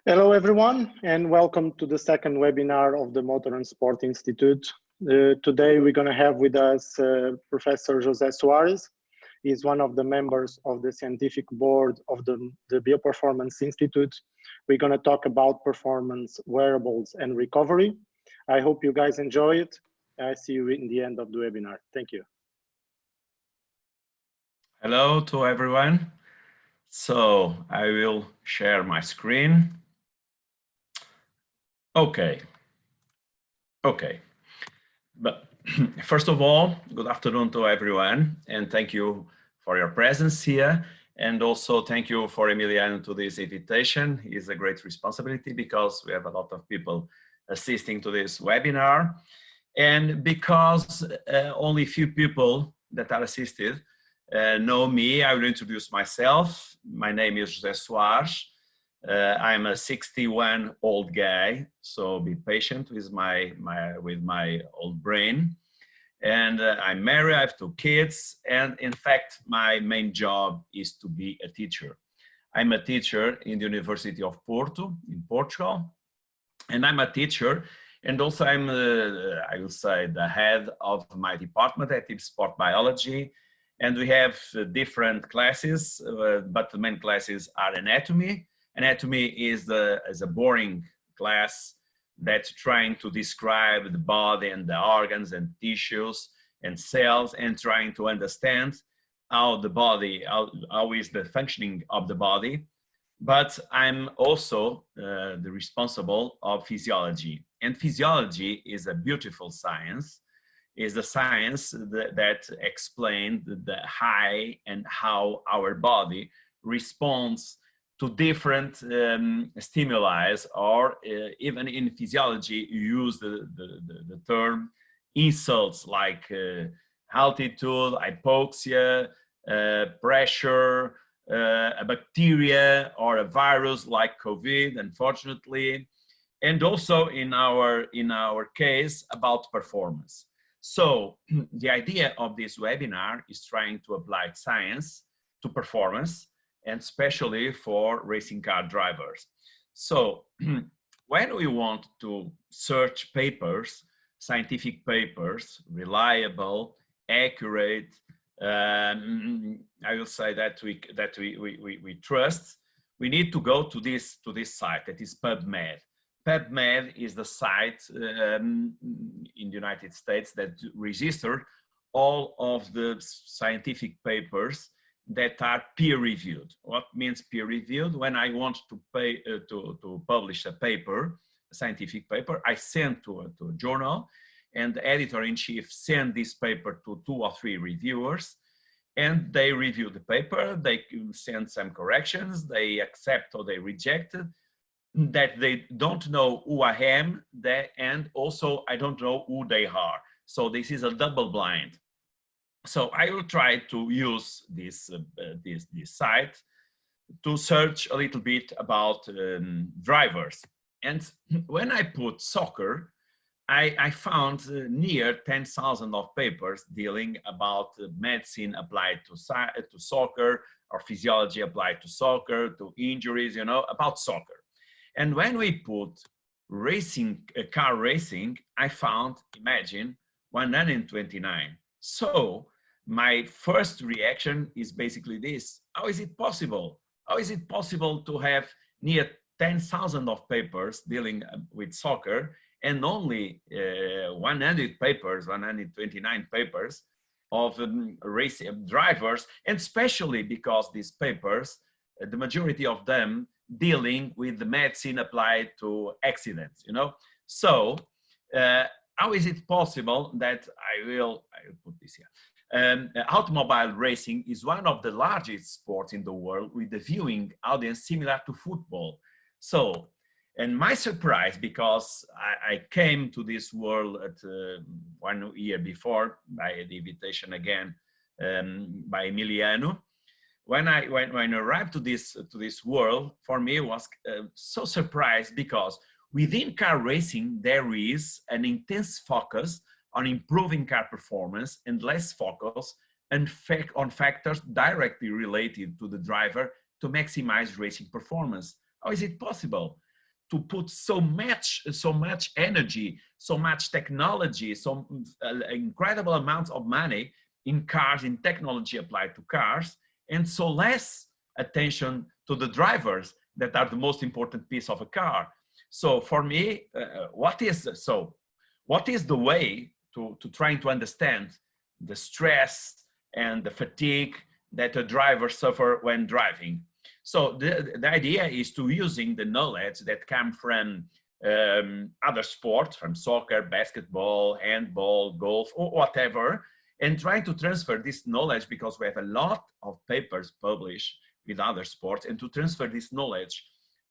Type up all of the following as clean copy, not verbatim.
Hello, everyone, and welcome to the second webinar of the Motor and Sport Institute. Today, we're going to have with us Professor José Soares. He's one of the members of the scientific board of the Bioperformance Institute. We're going to talk about performance, wearables, and recovery. I hope you guys enjoy it. I see you in the end of the webinar. Thank you. Hello to everyone. So I will share my screen. Okay. But first of all, good afternoon to everyone, and thank you for your presence here. And also thank you for Emiliano to this invitation. It's a great responsibility because we have a lot of people assisting to this webinar. And because only few people that are assisted know me, I will introduce myself. My name is José Soares. I'm a 61-old guy, so be patient with my old brain. And I'm married, I have 2 kids, and in fact, my main job is to be a teacher. I'm a teacher in the University of Porto, in Portugal, and I'm a teacher, and also I'm, I will say, the head of my department that is sport biology, and we have different classes, but the main classes are anatomy. Anatomy is a boring class that's trying to describe the body and the organs and tissues and cells and trying to understand how the body, how is the functioning of the body. But I'm also the responsible of physiology. And physiology is a beautiful science, is the science that explains the how and how our body responds to different stimuli, or even in physiology, you use the term insults like altitude, hypoxia, pressure, a bacteria or a virus like COVID, unfortunately, and also in our case about performance. So the idea of this webinar is trying to apply science to performance, and especially for racing car drivers. So when we want to search papers, scientific papers, reliable, accurate, I will say that we trust, we need to go to this site that is PubMed. PubMed is the site in the United States that register all of the scientific papers that are peer-reviewed. What means peer-reviewed? When I want to publish a paper, a scientific paper, I send to a journal, and the editor-in-chief send this paper to 2 or 3 reviewers, and they review the paper, they send some corrections, they accept or they reject it, that they don't know who I am, and also I don't know who they are. So this is a double blind. So I will try to use this site to search a little bit about drivers. And when I put soccer, I found near 10,000 of papers dealing about medicine applied to soccer, or physiology applied to soccer, to injuries, you know, about soccer. And when we put racing, car racing, I found, imagine, 129. So my first reaction is basically this: how is it possible? How is it possible to have near 10,000 of papers dealing with soccer and only 100 papers, 129 papers of racing drivers, and especially because these papers, the majority of them dealing with the medicine applied to accidents, you know? So how is it possible that I will put this here. Automobile racing is one of the largest sports in the world with a viewing audience similar to football. So, and my surprise, because I came to this world at 1 year before by the invitation again by Emiliano. When I arrived to this world, for me it was so surprised, because within car racing there is an intense focus on improving car performance and less focus on factors directly related to the driver to maximize racing performance. How is it possible? to put so much energy, so much technology, so incredible amounts of money in cars, in technology applied to cars, and so less attention to the drivers that are the most important piece of a car. So for me, what is the way to trying to understand the stress and the fatigue that a driver suffer when driving? So the idea is to using the knowledge that come from other sports, from soccer, basketball, handball, golf, or whatever, and trying to transfer this knowledge, because we have a lot of papers published with other sports, and to transfer this knowledge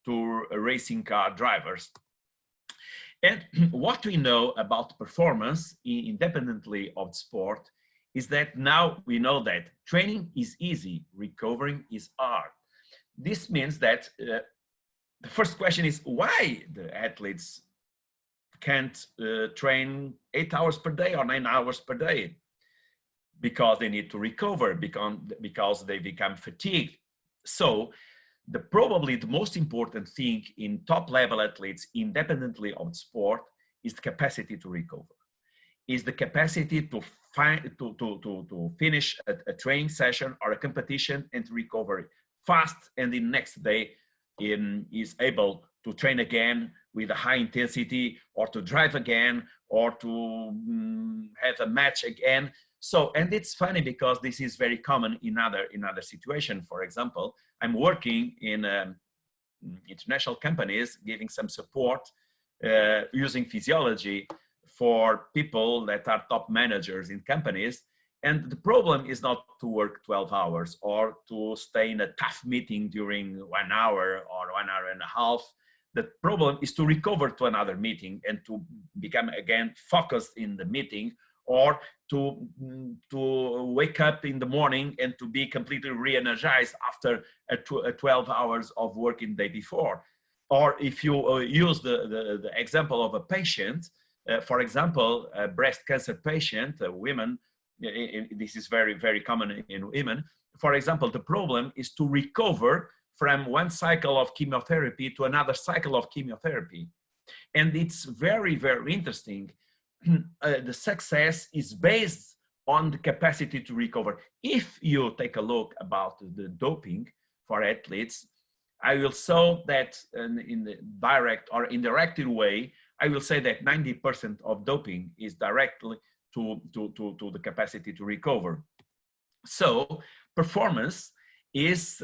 to racing car drivers. And what we know about performance, independently of sport, is that now we know that training is easy, recovering is hard. This means that the first question is why the athletes can't train 8 hours per day or 9 hours per day? Because they need to recover, because they become fatigued. So probably the most important thing in top level athletes, independently of sport, is the capacity to recover, is the capacity to finish a training session or a competition and to recover fast, and the next day is able to train again with a high intensity, or to drive again, or to have a match again. So, and it's funny because this is very common in other situations. For example, I'm working in international companies, giving some support using physiology for people that are top managers in companies. And the problem is not to work 12 hours or to stay in a tough meeting during 1 hour or 1 hour and a half. The problem is to recover to another meeting and to become again focused in the meeting, or to wake up in the morning and to be completely re-energized after a 12 hours of work in the day before. Or if you use the example of a patient, for example, a breast cancer patient, women, this is very, very common in women. For example, the problem is to recover from one cycle of chemotherapy to another cycle of chemotherapy. And it's very, very interesting. The success is based on the capacity to recover. If you take a look about the doping for athletes, I will show that in the direct or indirect way, I will say that 90% of doping is directly to the capacity to recover. So performance is,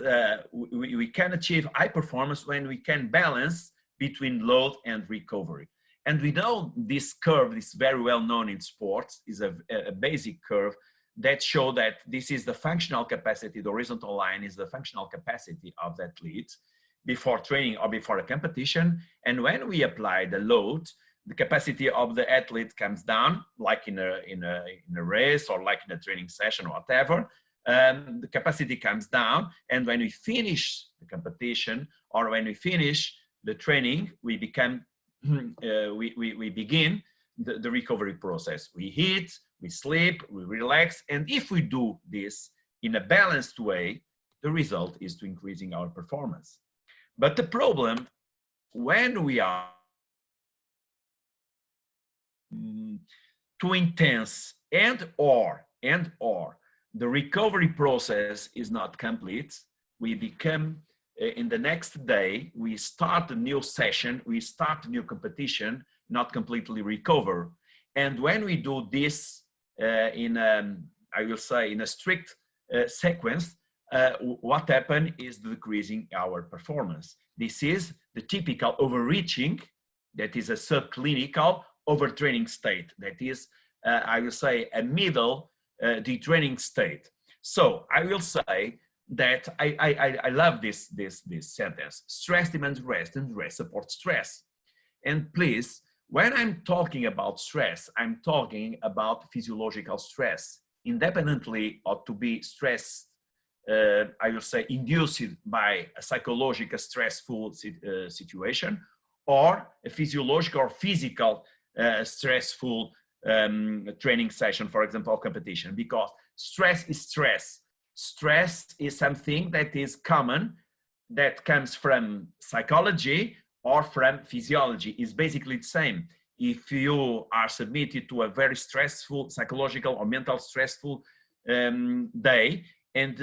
we can achieve high performance when we can balance between load and recovery. And we know this curve is very well known in sports, is a basic curve that show that this is the functional capacity, the horizontal line is the functional capacity of the athlete before training or before a competition. And when we apply the load, the capacity of the athlete comes down, like in a race or like in a training session or whatever. The capacity comes down, and when we finish the competition or when we finish the training, we become we begin the recovery process. We eat, we sleep, we relax, and if we do this in a balanced way, the result is to increasing our performance. But the problem, when we are too intense and or the recovery process is not complete, we become in the next day, we start a new session, we start a new competition, not completely recover. And when we do this I will say in a strict sequence, what happened is decreasing our performance. This is the typical overreaching, that is a subclinical overtraining state. That is, I will say, a middle detraining state. So I will say that I love this sentence: stress demands rest, and rest supports stress. And please, when I'm talking about stress, I'm talking about physiological stress, independently of to be stress, I will say, induced by a psychological stressful situation, or a physiological or physical stressful training session, for example, or competition, because stress is stress. Stress is something that is common, that comes from psychology or from physiology is basically the same. If you are submitted to a very stressful, psychological or mental stressful day, and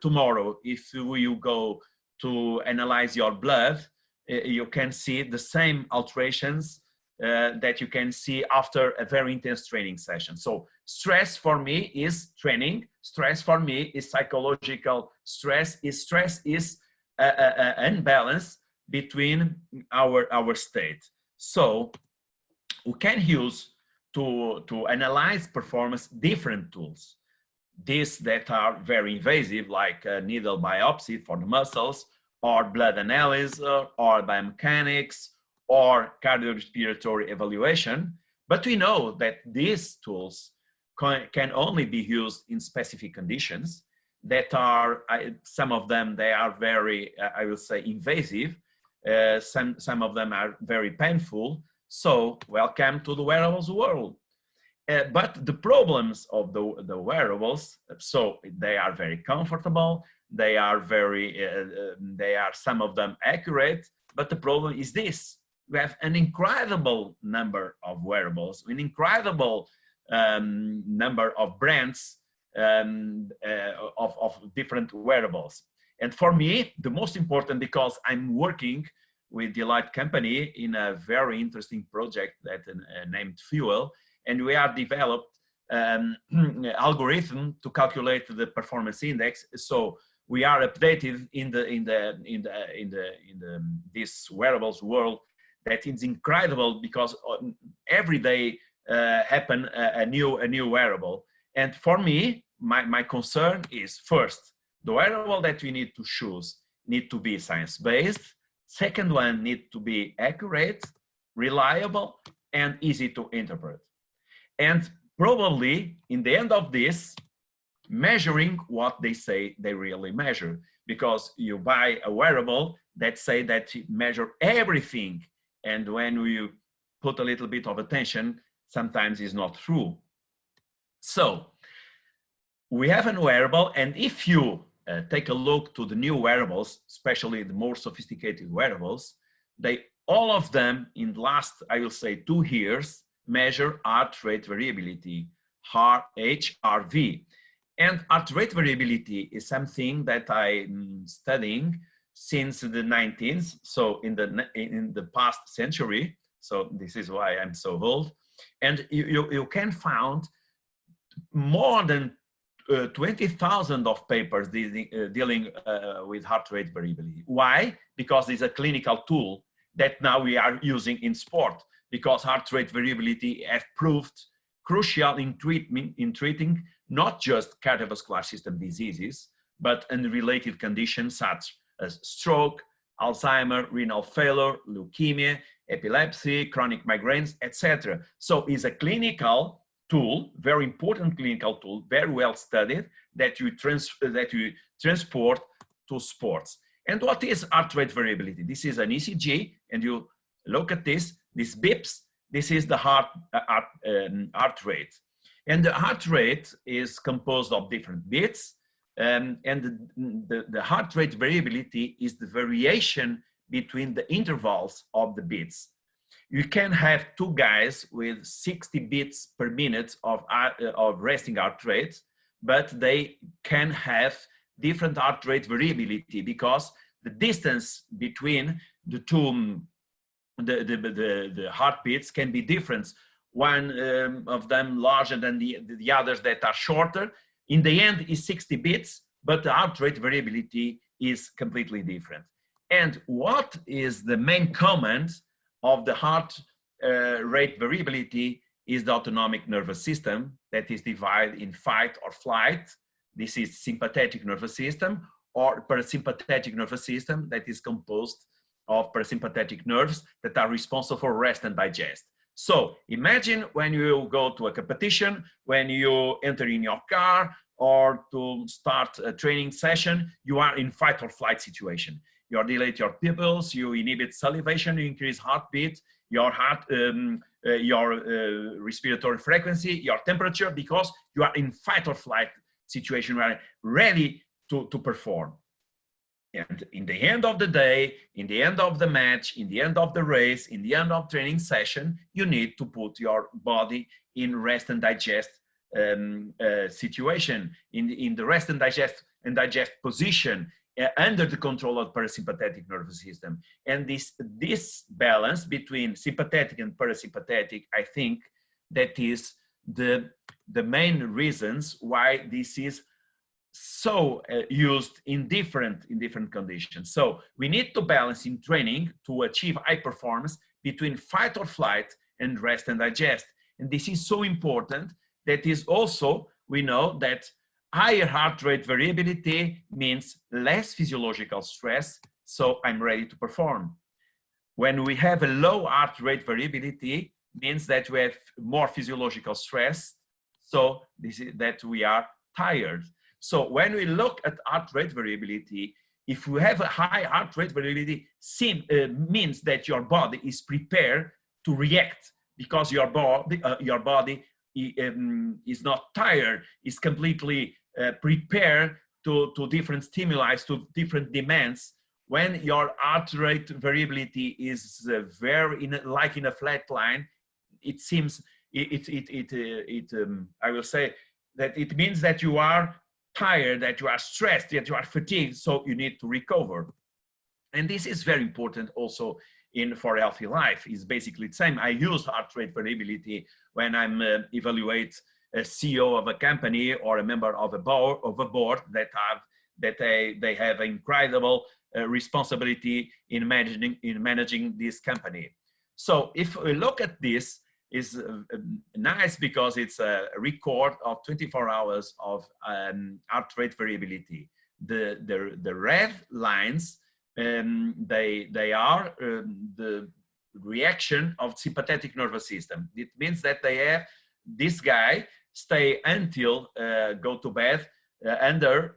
tomorrow, if you go to analyze your blood, you can see the same alterations that you can see after a very intense training session. So stress for me is training. Stress for me is psychological. Stress is an imbalance between our state. So we can use to analyze performance different tools. These that are very invasive, like needle biopsy for the muscles, or blood analysis, or biomechanics, or cardiorespiratory evaluation. But we know that these tools can only be used in specific conditions that are, some of them, they are very, I will say, invasive. Some of them are very painful. So welcome to the wearables world. But the problems of the wearables, so they are very comfortable, they are some of them accurate, but the problem is this: we have an incredible number of wearables, an incredible number of brands of different wearables. And for me, the most important, because I'm working with the Light company in a very interesting project that named Fuel, and we are developed algorithm to calculate the performance index. So we are updated in this wearables world. That is incredible, because every day happen a new wearable. And for me, my concern is, first, the wearable that we need to choose need to be science-based. Second one, need to be accurate, reliable, and easy to interpret. And probably in the end of this, measuring what they say they really measure, because you buy a wearable that say that you measure everything, and when you put a little bit of attention, sometimes it's not true. So we have a wearable, and if you take a look to the new wearables, especially the more sophisticated wearables, all of them in the last, I will say, 2 years, measure heart rate variability, HRV. And heart rate variability is something that I'm studying since the 19th, so in the past century. So this is why I'm so old. And you can find more than 20,000 of papers dealing with heart rate variability. Why? Because it's a clinical tool that now we are using in sport, because heart rate variability has proved crucial in treating not just cardiovascular system diseases, but unrelated conditions such as stroke, Alzheimer, renal failure, leukemia, epilepsy, chronic migraines, etc. So it's a clinical tool, very important clinical tool, very well studied, that you transport to sports. And what is heart rate variability? This is an ECG, and you look at this beeps. This is the heart rate. And the heart rate is composed of different beats, and the heart rate variability is the variation between the intervals of the beats. You can have 2 guys with 60 beats per minute of resting heart rate, but they can have different heart rate variability, because the distance between the two the heartbeats can be different. One of them larger than the others that are shorter. In the end is 60 beats, but the heart rate variability is completely different. And what is the main command of the heart rate variability is the autonomic nervous system that is divided in fight or flight. This is sympathetic nervous system, or parasympathetic nervous system that is composed of parasympathetic nerves that are responsible for rest and digest. So imagine when you go to a competition, when you enter in your car or to start a training session, you are in fight or flight situation. You dilate your pupils, you inhibit salivation, you increase heartbeat, your respiratory frequency, your temperature, because you are in fight or flight situation, you are ready to perform. And in the end of the day, in the end of the match, in the end of the race, in the end of training session, you need to put your body in rest and digest situation, in the rest and digest position, under the control of the parasympathetic nervous system. And this balance between sympathetic and parasympathetic, I think that is the main reasons why this is so used in different conditions. So we need to balance in training to achieve high performance between fight or flight and rest and digest. And this is so important. That is also, we know that higher heart rate variability means less physiological stress, so I'm ready to perform. When we have a low heart rate variability, means that we have more physiological stress, so this is that we are tired. So when we look at heart rate variability, if we have a high heart rate variability, means that your body is prepared to react, because your body is not tired, is completely prepared to different stimuli, to different demands. When your heart rate variability is like in a flat line, it seems I will say that it means that you are tired, that you are stressed, that you are fatigued, so you need to recover. And this is very important also for a healthy life. Is basically the same. I use heart rate variability when I'm evaluate a CEO of a company or a member of a board that they have incredible responsibility in managing this company. So if we look at this, is nice because it's a record of 24 hours of heart rate variability. The red lines, they are the reaction of sympathetic nervous system. It means that they have this guy stay until go to bed under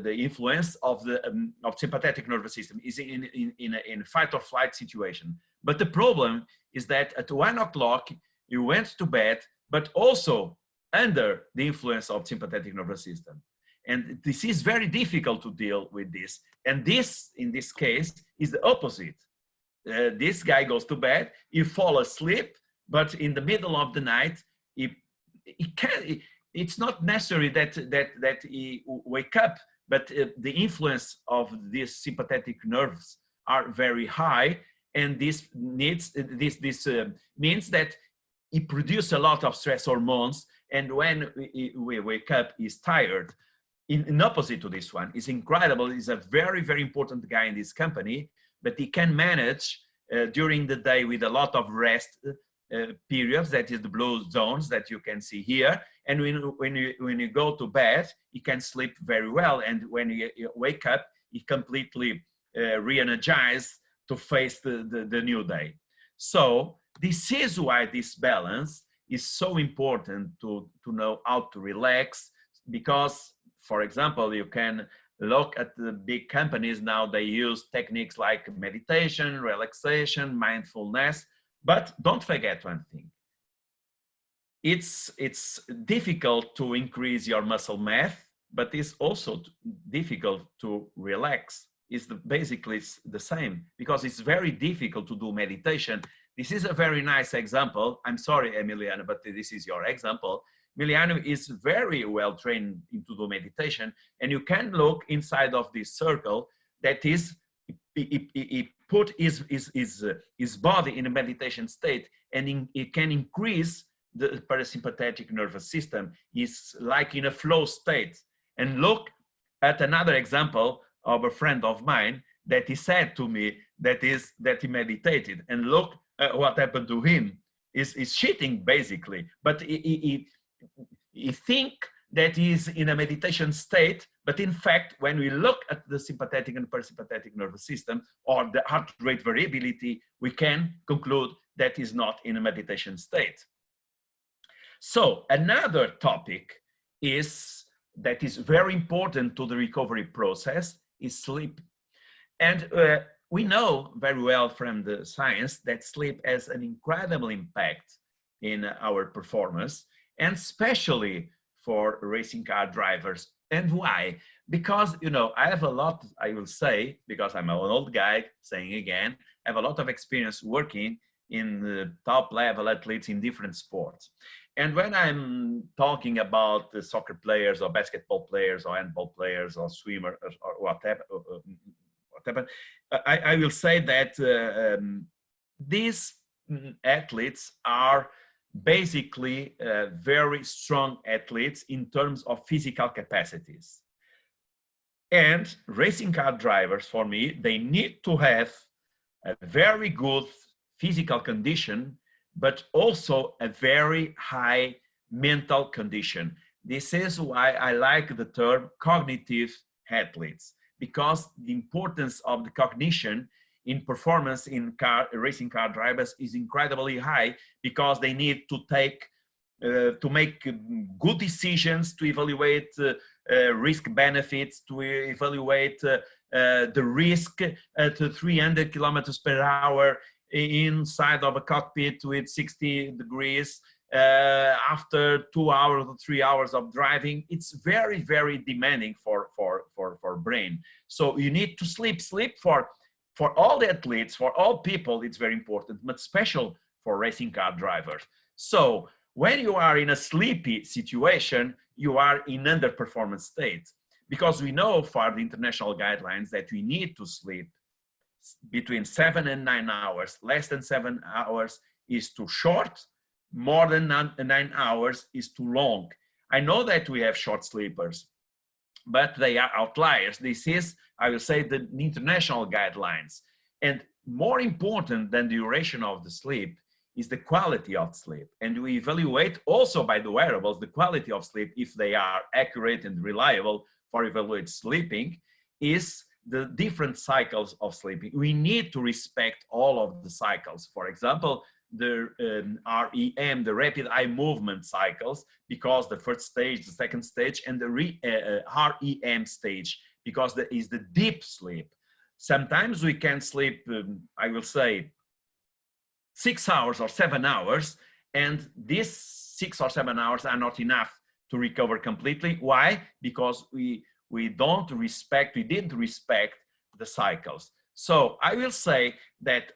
the influence of sympathetic nervous system, is in a fight or flight situation. But the problem is that at 1 o'clock you went to bed, but also under the influence of sympathetic nervous system. And this is very difficult to deal with this. And this, in this case, is the opposite. This guy goes to bed, he falls asleep, but in the middle of the night, it's not necessary that he wake up, but the influence of these sympathetic nerves are very high, and this means that he produces a lot of stress hormones, and when we wake up, he's tired. In opposite to this one, is incredible. He's a very, very important guy in this company, but he can manage during the day with a lot of rest periods, that is the blue zones that you can see here. And when you go to bed, you can sleep very well. And when you wake up, you completely re-energized to face the new day. So this is why this balance is so important to know how to relax, because, for example, you can look at the big companies now, they use techniques like meditation, relaxation, mindfulness, but don't forget one thing. It's difficult to increase your muscle mass, but it's also difficult to relax. It's basically the same, because it's very difficult to do meditation. This is a very nice example. I'm sorry, Emiliano, but this is your example. Emiliano is very well trained into the meditation, and you can look inside of this circle. That is, he put his body in a meditation state, and it can increase the parasympathetic nervous system. Is like in a flow state. And look at another example of a friend of mine that he said to me that he meditated, and look at what happened to him. Is cheating basically, but he think that he's in a meditation state, but in fact, when we look at the sympathetic and parasympathetic nervous system, or the heart rate variability, we can conclude that he's not in a meditation state. So another topic that is very important to the recovery process is sleep. And we know very well from the science that sleep has an incredible impact in our performance, and especially for racing car drivers. And why? Because, you know, I have a lot, I will say, because I'm an old guy, saying again, I have a lot of experience working in the top level athletes in different sports. And when I'm talking about the soccer players or basketball players or handball players or swimmers or whatever, I will say that these athletes are basically very strong athletes in terms of physical capacities. And racing car drivers, for me, they need to have a very good physical condition, but also a very high mental condition. This is why I like the term cognitive athletes, because the importance of the cognition in performance in racing car drivers is incredibly high, because they need to make good decisions, to evaluate risk benefits, to evaluate the risk at 300 kilometers per hour inside of a cockpit with 60 degrees after 2 hours or 3 hours of driving. It's very, very demanding for brain. So you need to sleep for all the athletes, for all people. It's very important, but special for racing car drivers. So when you are in a sleepy situation, you are in underperformance state, because we know for the international guidelines that we need to sleep between 7 and 9 hours. Less than 7 hours is too short. More than 9 hours is too long. I know that we have short sleepers, but they are outliers. This is, I will say, the international guidelines. And more important than the duration of the sleep is the quality of sleep. And we evaluate also by the wearables the quality of sleep, if they are accurate and reliable for evaluate sleeping, is the different cycles of sleeping. We need to respect all of the cycles. For example, the REM, the rapid eye movement cycles, because the first stage, the second stage, and the REM stage, because that is the deep sleep. Sometimes we can sleep, I will say, 6 hours or 7 hours, and these 6 or 7 hours are not enough to recover completely. Why? Because we didn't respect the cycles. So I will say that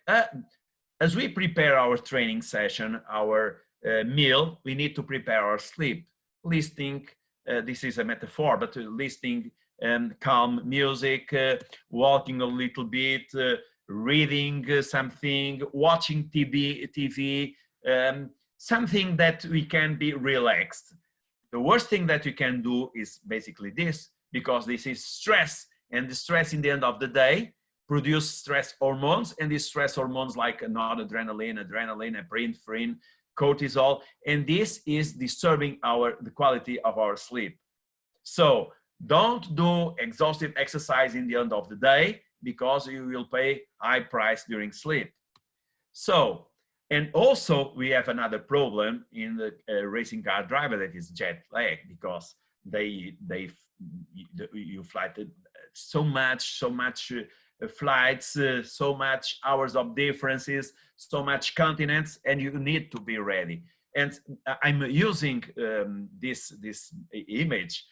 as we prepare our training session, our meal, we need to prepare our sleep. Listening, this is a metaphor, but listening calm music, walking a little bit, reading something, watching TV, something that we can be relaxed. The worst thing that you can do is basically this, because this is stress, and the stress in the end of the day produce stress hormones, and these stress hormones like noradrenaline, adrenaline, epinephrine, cortisol, and this is disturbing the quality of our sleep. So don't do exhaustive exercise in the end of the day, because you will pay high price during sleep. So, and also we have another problem in the racing car driver, that is jet lag, because you fly so much flights, so much hours of differences, so much continents, and you need to be ready. And I'm using this image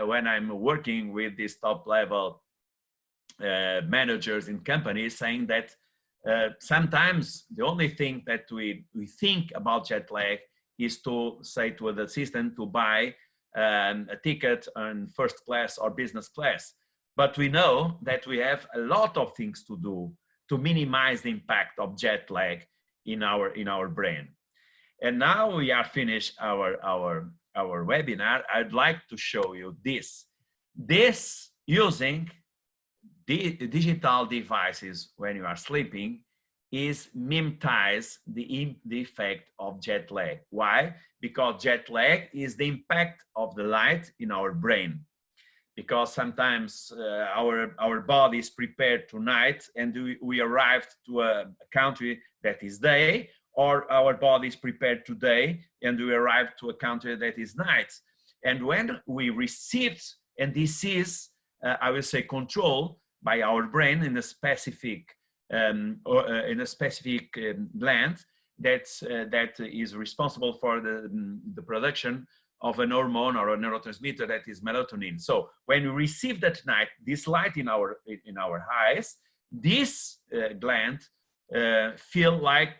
when I'm working with these top level managers in companies, saying that sometimes the only thing that we think about jet lag is to say to the assistant to buy a ticket on first class or business class. But we know that we have a lot of things to do to minimize the impact of jet lag in our brain. And now we are finished our webinar. I'd like to show you this. This, using digital devices when you are sleeping, is mimetize the effect of jet lag. Why? Because jet lag is the impact of the light in our brain. Because sometimes our body is prepared to night, and we arrived to a country that is day, or our body is prepared today and we arrive to a country that is night. And when we receive, and this is, I will say, controlled by our brain in a specific gland that is responsible for the production of an hormone or a neurotransmitter that is melatonin. So when we receive at night this light in our eyes, this gland feel like,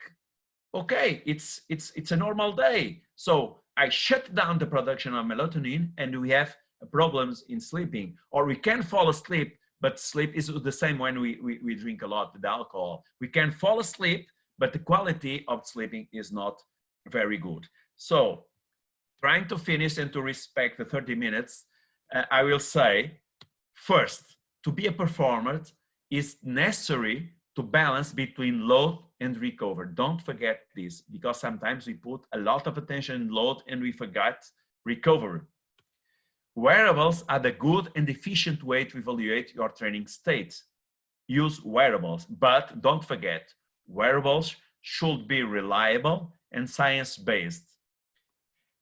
okay, it's a normal day. So I shut down the production of melatonin and we have problems in sleeping, or we can fall asleep, but sleep is the same when we drink a lot of alcohol. We can fall asleep, but the quality of sleeping is not very good. So trying to finish and to respect the 30 minutes, I will say, first, to be a performer is necessary to balance between load and recover. Don't forget this, because sometimes we put a lot of attention on load and we forget recovery. Wearables are the good and efficient way to evaluate your training state. Use wearables, but don't forget, wearables should be reliable and science-based.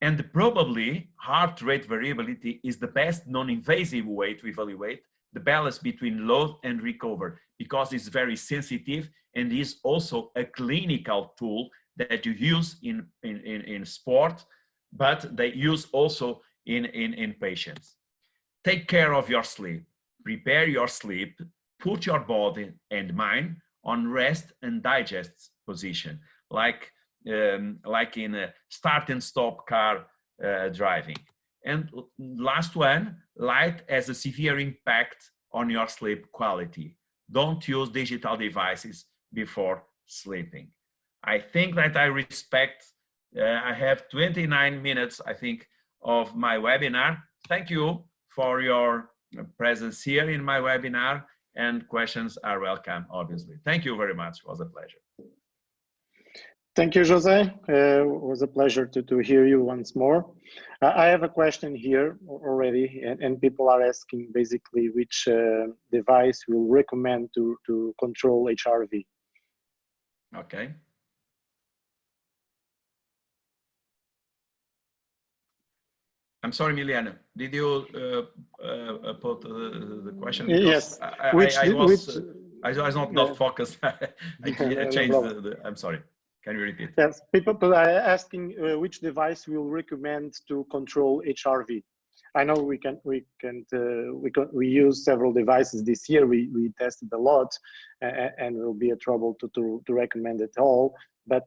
And probably heart rate variability is the best non-invasive way to evaluate the balance between load and recover, because it's very sensitive and is also a clinical tool that you use in sport, but they use also in patients. Take care of your sleep, prepare your sleep, put your body and mind on rest and digest position, like in a start and stop car driving. And last one, light has a severe impact on your sleep quality. Don't use digital devices before sleeping. I think that I respect, I have 29 minutes, I think, of my webinar. Thank you for your presence here in my webinar, and questions are welcome, obviously. Thank you very much, it was a pleasure. Thank you, Jose. It was a pleasure to hear you once more. I have a question here already, and people are asking basically which device will recommend to control HRV. Okay. I'm sorry, Miliano, did you put the question? Because yes. I was not focused. I changed I'm sorry. Can you repeat? Yes, people are asking which device will recommend to control HRV. I know we use several devices this year. We tested a lot, and it will be a trouble to recommend it all. But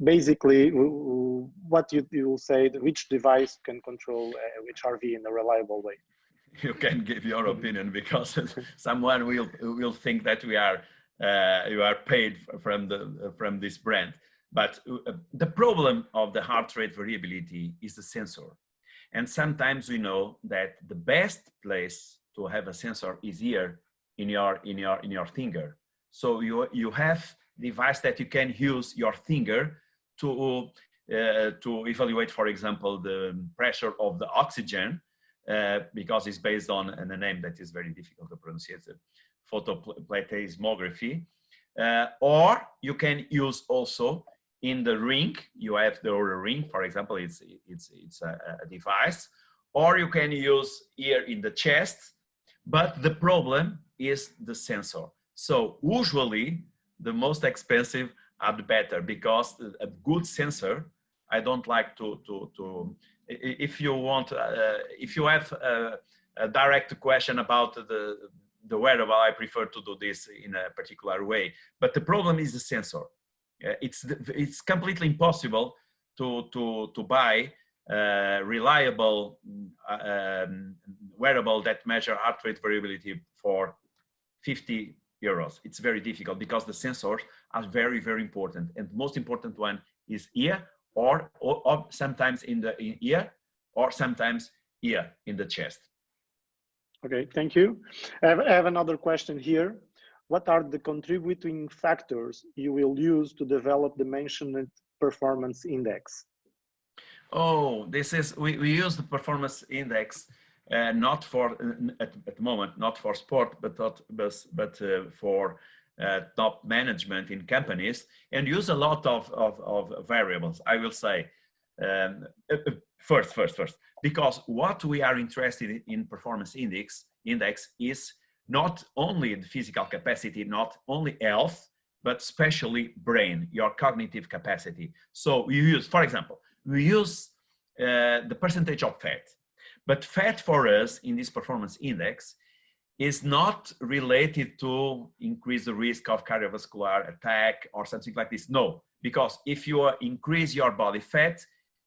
basically, what you will say, which device can control HRV in a reliable way? You can give your opinion, because someone will think that you are paid from this brand. But the problem of the heart rate variability is the sensor. And sometimes we know that the best place to have a sensor is here in your finger. So you have device that you can use your finger to evaluate, for example, the pressure of the oxygen, because it's based on a name that is very difficult to pronounce, photoplethysmography. Or you can use also in the ring, you have the ring, for example, it's a device, or you can use here in the chest, but the problem is the sensor. So usually the most expensive are the better, because a good sensor, I don't like to if you want, if you have a direct question about the wearable, I prefer to do this in a particular way. But the problem is the sensor. It's completely impossible to buy reliable wearable that measure heart rate variability for 50 euros. It's very difficult, because the sensors are very, very important. And the most important one is ear, or sometimes in the ear, or sometimes ear in the chest. Okay, thank you. I have another question here. What are the contributing factors you will use to develop the mentioned performance index? Oh, this is, we use the performance index not for, at the moment, not for sport, but for top management in companies, and use a lot of variables, I will say. First, because what we are interested in performance index is not only the physical capacity, not only health, but especially brain, your cognitive capacity. So we use, for example, we use the percentage of fat. But fat for us in this performance index is not related to increase the risk of cardiovascular attack or something like this. No, because if you increase your body fat,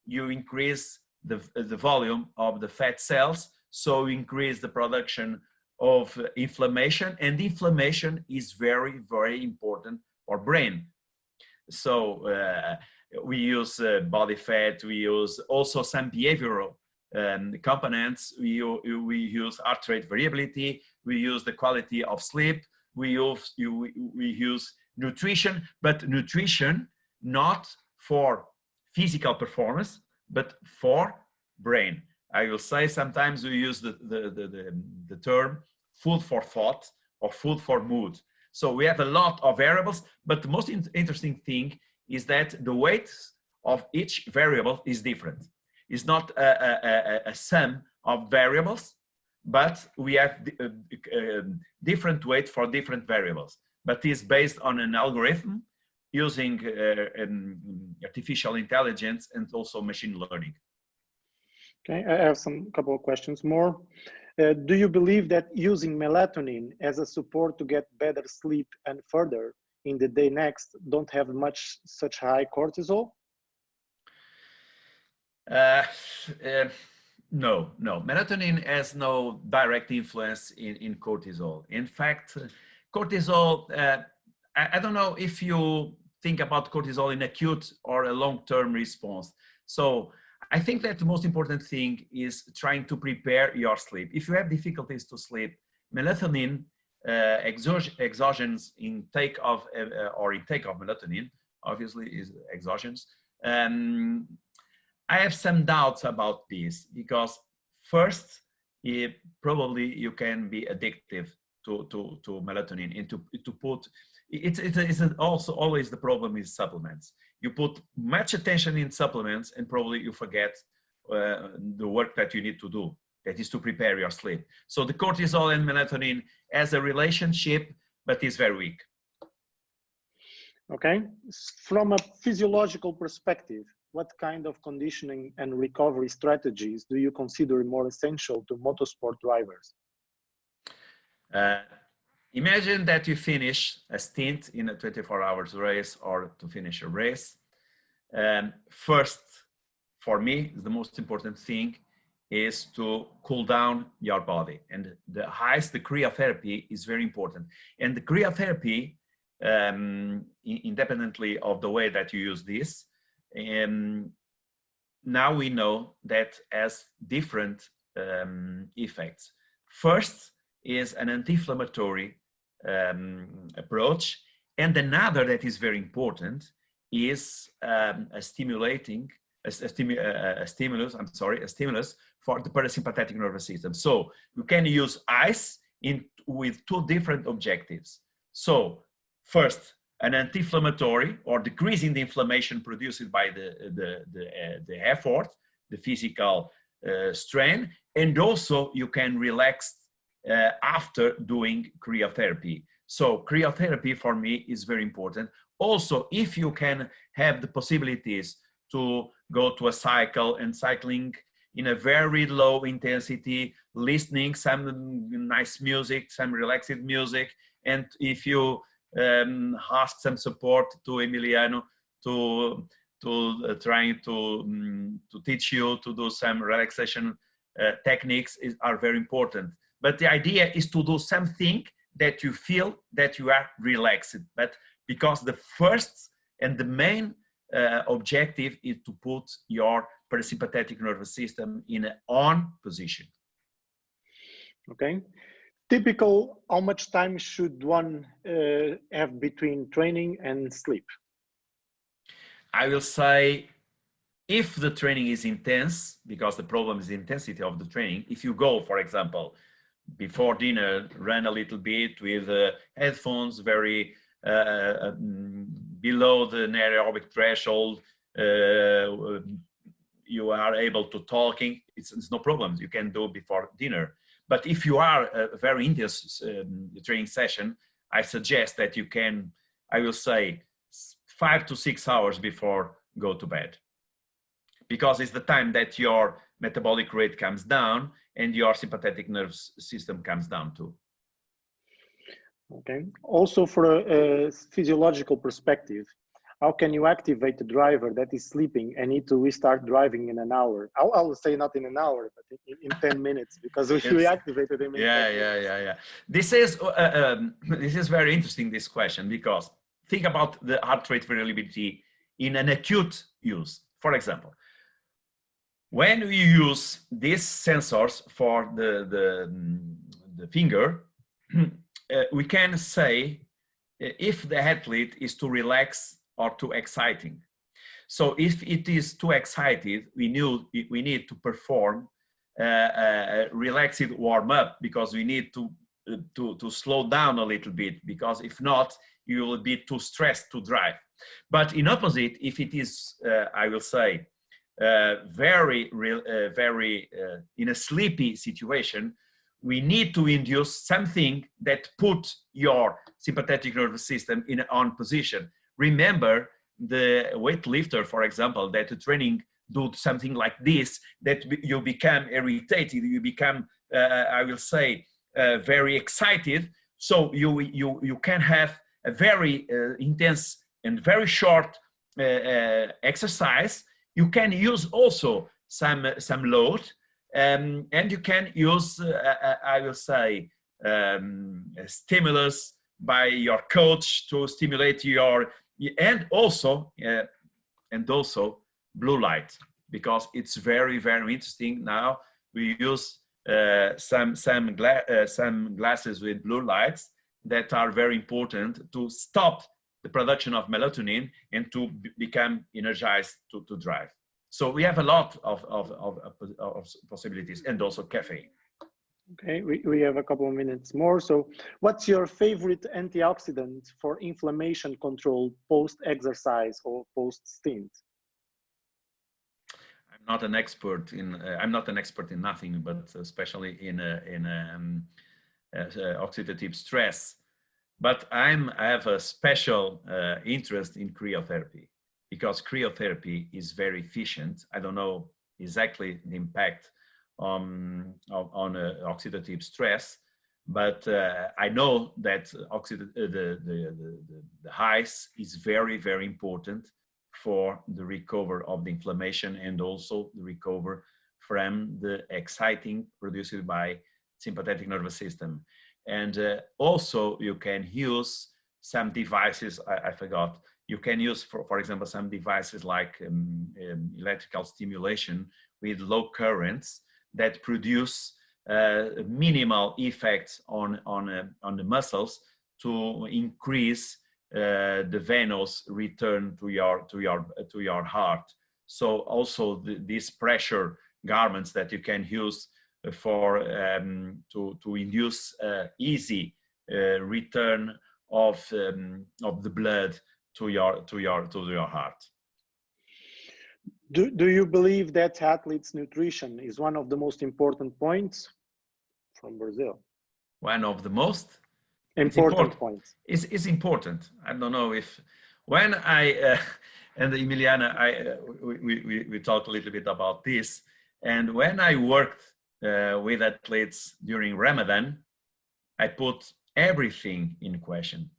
you increase the volume of the fat cells, so increase the production of inflammation, and inflammation is very, very important for brain. So we use body fat, we use also some behavioral components, we use heart rate variability, we use the quality of sleep, we use nutrition, but nutrition not for physical performance, but for brain. I will say sometimes we use the term food for thought or food for mood. So we have a lot of variables, but the most interesting thing is that the weight of each variable is different. It's not a sum of variables, but we have different weight for different variables. But it's based on an algorithm using artificial intelligence and also machine learning. Okay, I have some couple of questions more. Do you believe that using melatonin as a support to get better sleep and further in the day next don't have such high cortisol? No. Melatonin has no direct influence in cortisol. In fact, cortisol, I don't know if you think about cortisol in acute or a long-term response. So I think that the most important thing is trying to prepare your sleep. If you have difficulties to sleep, melatonin, exogenous intake of melatonin, obviously is exogenous. I have some doubts about this because first, probably you can be addictive to melatonin and to put, it's also always the problem with supplements. You put much attention in supplements and probably you forget the work that you need to do, that is to prepare your sleep. So the cortisol and melatonin has a relationship, but is very weak. Okay, from a physiological perspective, what kind of conditioning and recovery strategies do you consider more essential to motorsport drivers? Imagine that you finish a stint in a 24-hour race or to finish a race. First, for me, the most important thing is to cool down your body. And the cryotherapy is very important. And the cryotherapy, independently of the way that you use this, now we know that has different effects. First is an anti-inflammatory approach, and another that is very important is a stimulus for the parasympathetic nervous system. So you can use ice with two different objectives. So first, an anti-inflammatory or decreasing the inflammation produced by the effort, the physical strain, and also you can relax after doing cryotherapy. So cryotherapy for me is very important. Also, if you can have the possibilities to go to a cycle and cycling in a very low intensity, listening some nice music, some relaxed music, and if you ask some support to Emiliano to trying to teach you to do some relaxation techniques are very important. But the idea is to do something that you feel that you are relaxed. But because the first and the main objective is to put your parasympathetic nervous system in an on position. Okay. Typical, how much time should one have between training and sleep? I will say, if the training is intense, because the problem is the intensity of the training, if you go, for example, before dinner, run a little bit with headphones very below the anaerobic threshold, you are able to talking, it's no problem, you can do before dinner. But if you are a very intense training session, I suggest that you can, I will say, 5 to 6 hours before go to bed. because it's the time that your metabolic rate comes down and your sympathetic nervous system comes down too. Okay. Also, for a physiological perspective, how can you activate a driver that is sleeping and need to restart driving in an hour? I'll say not in an hour, but in 10 minutes, because we activated him in 10 minutes. Yeah. This is very interesting, this question, because think about the heart rate variability in an acute use. For example, when we use these sensors for the finger, we can say if the athlete is too relaxed or too exciting. So if it is too excited, we need to perform a relaxed warm up, because we need to slow down a little bit, because if not, you will be too stressed to drive. But in opposite, if it is, I will say, very in a sleepy situation, we need to induce something that put your sympathetic nervous system in on position. Remember the weightlifter, for example, that the training do something like this, that you become irritated, you become, I will say, very excited. So you can have a very intense and very short exercise. You can use also some load, and you can use, I will say, stimulus by your coach to stimulate your, and also blue light, because it's very interesting. Now we use some glasses with blue lights that are very important to stop the production of melatonin and to become energized to drive. So we have a lot of possibilities, and also caffeine. Okay, we have a couple of minutes more. So what's your favorite antioxidant for inflammation control post-exercise or post-stint? I'm not an expert in nothing, but especially in oxidative stress. But I have a special interest in cryotherapy, because cryotherapy is very efficient. I don't know exactly the impact on oxidative stress, but I know that the ice is very important for the recovery of the inflammation, and also the recovery from the exciting produced by sympathetic nervous system. And also you can use some devices, I forgot, you can use, for example, some devices like electrical stimulation with low currents that produce minimal effects on the muscles to increase the venous return to your heart. So also these pressure garments that you can use for to induce easy return of the blood to your heart. Do you believe that athletes' nutrition is one of the most important points from Brazil? One of the most important points. It's important. I don't know if when I and Emiliana, we talked a little bit about this, and when I worked with athletes during Ramadan, I put everything in question.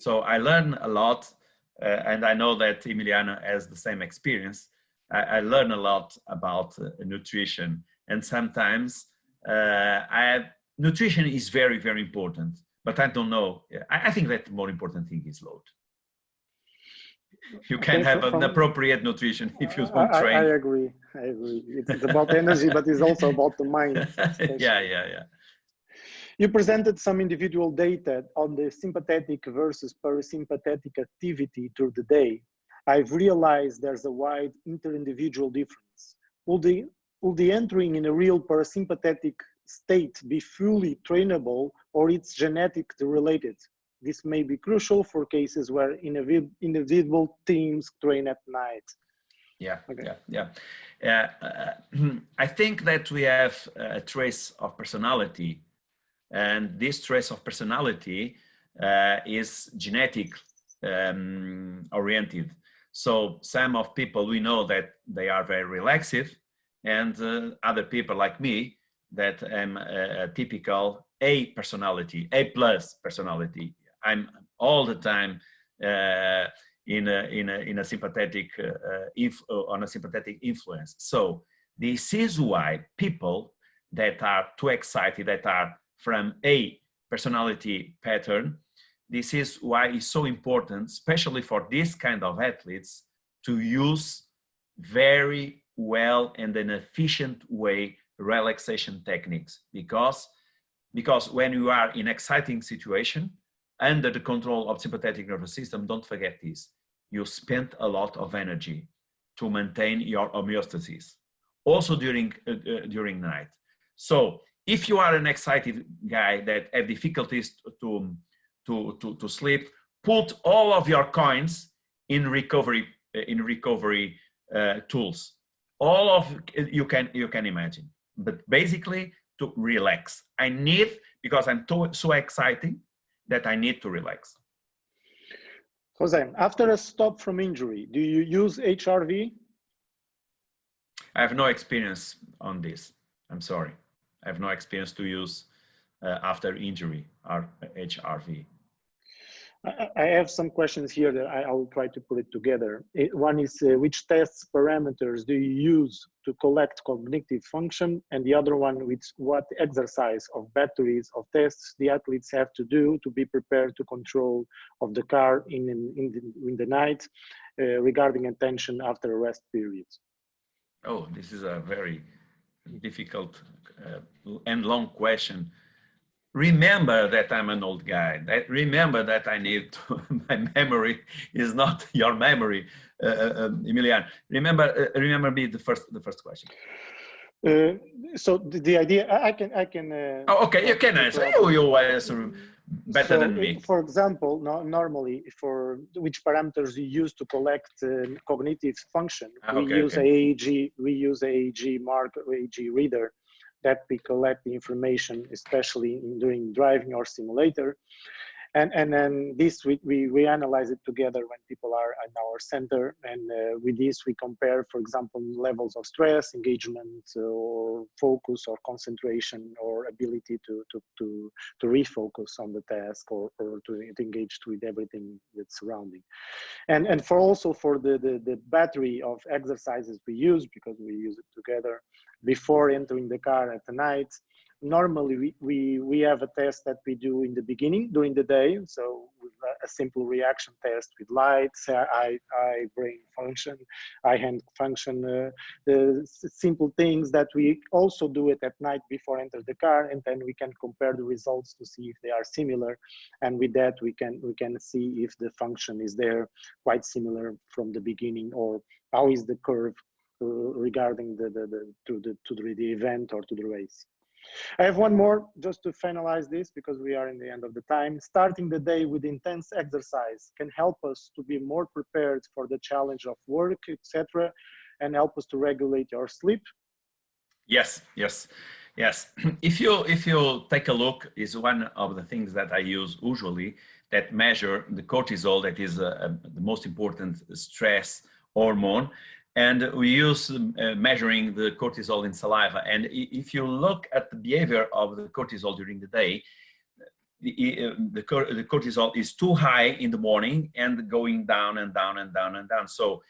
So I learned a lot, and I know that Emiliana has the same experience. I learned a lot about nutrition, and sometimes nutrition is very important, but I don't know. I think that the more important thing is load. You can have an appropriate nutrition if you don't train. I agree. It's about energy, but it's also about the mind. Yeah. You presented some individual data on the sympathetic versus parasympathetic activity through the day. I've realized there's a wide inter-individual difference. Will the entering in a real parasympathetic state be fully trainable, or it's genetically related? This may be crucial for cases where individual teams train at night. Yeah. I think that we have a trace of personality, and this trace of personality is genetic oriented. So some of people, we know that they are very relaxive, and other people like me, that am a typical A personality, A plus personality. I'm all the time in a sympathetic on a sympathetic influence. So this is why people that are too excited, that are from A personality pattern, this is why it's so important, especially for this kind of athletes, to use very well and an efficient way relaxation techniques, because when you are in exciting situation under the control of sympathetic nervous system, don't forget this, you spend a lot of energy to maintain your homeostasis, also during night. So if you are an excited guy that have difficulties to sleep, put all of your coins in recovery tools, all of you can imagine. But basically, to relax. I need, because I'm so exciting that I need to relax. Jose, after a stop from injury, do you use HRV? I have no experience on this. I'm sorry. I have no experience to use after injury or HRV. I have some questions here that I'll try to put it together. One is which tests parameters do you use to collect cognitive function? And the other one, with what exercise of batteries of tests the athletes have to do to be prepared to control of the car in the night regarding attention after a rest period? Oh, this is a very difficult and long question. Remember that I'm an old guy. Remember that I need to, my memory is not your memory, Emilian. Remember me the first question. So the idea, I can. Oh, okay, you can answer. You answer better than me. For example, normally for which parameters you use to collect cognitive function, we use AEG. We use AEG marker, AEG reader, that we collect the information, especially during driving or simulator. And then this, we analyze it together when people are in our center. And with this, we compare, for example, levels of stress, engagement, or focus, or concentration, or ability to refocus on the task, or to engage with everything that's surrounding. And also for the battery of exercises we use, because we use it together before entering the car at the night. Normally we have a test that we do in the beginning during the day, so with a simple reaction test with lights, eye brain function, eye hand function, the simple things that we also do it at night before enter the car, and then we can compare the results to see if they are similar, and with that we can see if the function is there quite similar from the beginning, or how is the curve regarding to the event or to the race. I have one more just to finalize this, because we are in the end of the time. Starting the day with intense exercise can help us to be more prepared for the challenge of work, etc., and help us to regulate our sleep. Yes. If you take a look, is one of the things that I use usually that measure the cortisol, that is the most important stress hormone. And we use measuring the cortisol in saliva. And if you look at the behavior of the cortisol during the day, the cortisol is too high in the morning and going down and down and down and down. So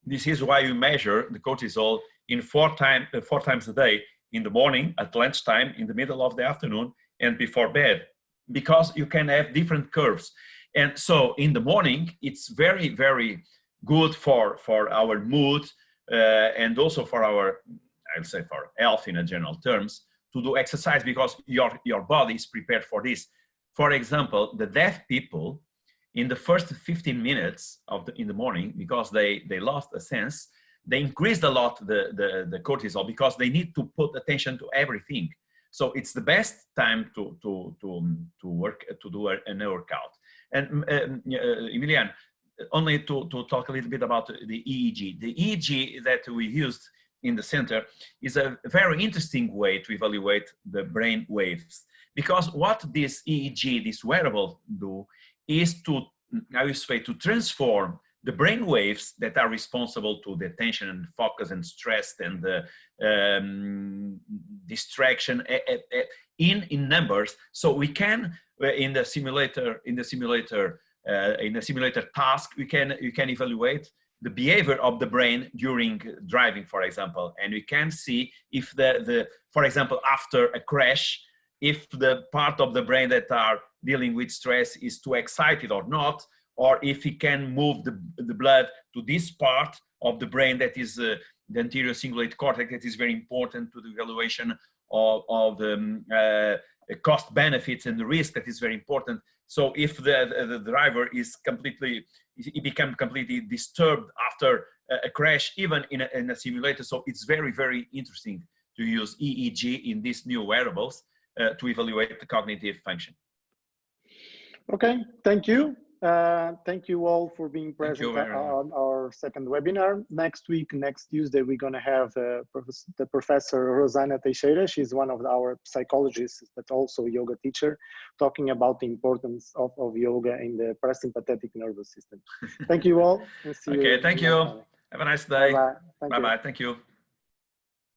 this is why you measure the cortisol in four times a day, in the morning, at lunchtime, in the middle of the afternoon, and before bed, because you can have different curves. And so in the morning, it's very, very good for our mood and also for our, I'll say, for health in a general terms, to do exercise, because your body is prepared for this. For example, the deaf people, in the first 15 minutes in the morning, because they lost a sense, they increased a lot the cortisol, because they need to put attention to everything. So it's the best time to work, to do an workout. And Emilian, only to talk a little bit about the EEG. The EEG that we used in the center is a very interesting way to evaluate the brain waves, because what this EEG, this wearable, do is to, I would say, to transform the brain waves that are responsible to the attention and focus and stress and the distraction in numbers. So we can in the simulator task, you can evaluate the behavior of the brain during driving, for example, and we can see if for example, after a crash, if the part of the brain that are dealing with stress is too excited or not, or if it can move the blood to this part of the brain that is the anterior cingulate cortex, that is very important to the evaluation of the cost benefits and the risk, that is very important. So if the driver is become completely disturbed after a crash, even in a simulator, so it's very, very interesting to use EEG in these new wearables to evaluate the cognitive function. Okay, thank you. Thank you all for being present on our second webinar. Next week, next Tuesday, we're going to have the Professor Rosana Teixeira. She's one of our psychologists, but also yoga teacher, talking about the importance of yoga in the parasympathetic nervous system. Thank you all. And see you. Thank you. Have a nice day. Bye-bye. Bye-bye. Thank you.